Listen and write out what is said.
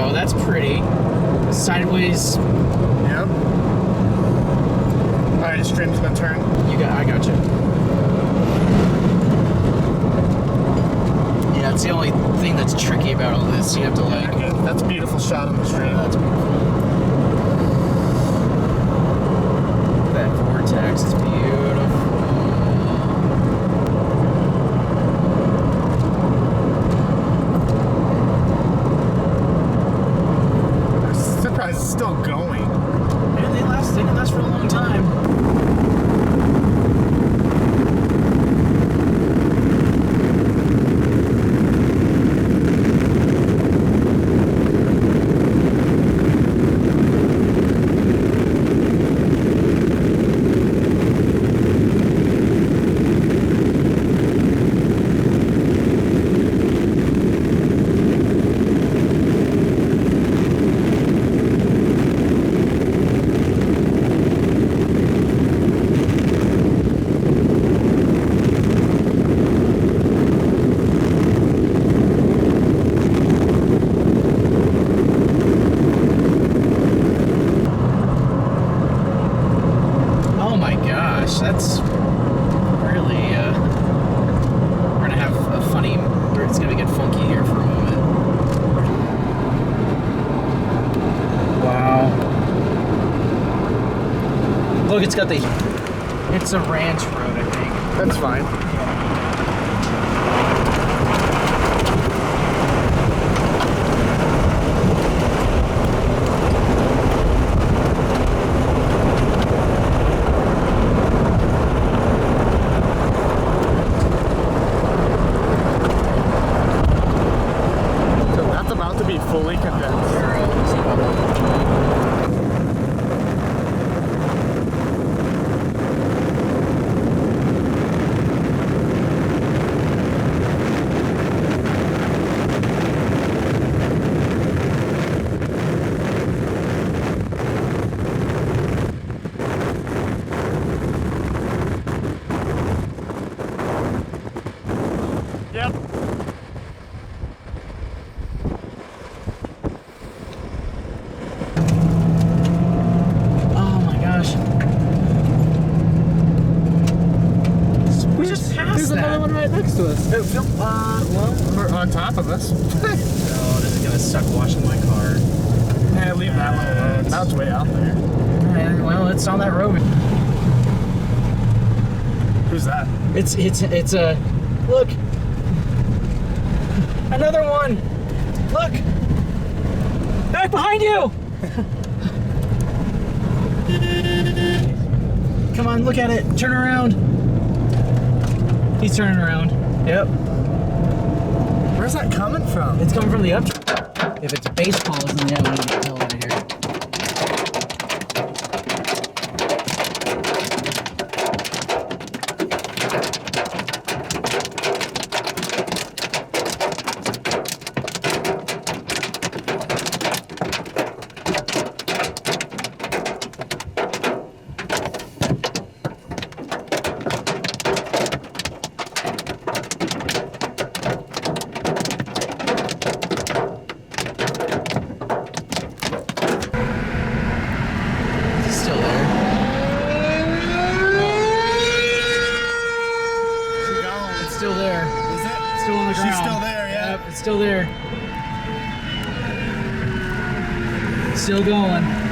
go. That's pretty. Sideways. Yep. Alright, stream's gonna turn. I got you. Yeah, it's the only thing that's tricky about all this. You have to like. That's a beautiful shot on the stream. That's beautiful. That vortex is beautiful. I'm surprised it's still going. And they can last for a long time. That's really, we're gonna have a funny, it's gonna get funky here for a moment. Wow. Look, it's a ranch road, I think. That's fine. Fully condensed. Yep. We just passed There's another one right next to us. Well, We're on top of us. no, this is gonna suck washing my car. Yeah, leave that one alone. Now it's way out there. Alright, well, it's on that road. Who's that? It's a, look. Another one. Look. Back behind you. Come on, look at it. Turn around. He's turning around. Yep. Where's that coming from? It's coming from the up. If it's baseballs, then yeah, we need to get the hell out of here. Still there. Is it? Still on the ground. She's still there, yeah. Yep, it's still there. Still going.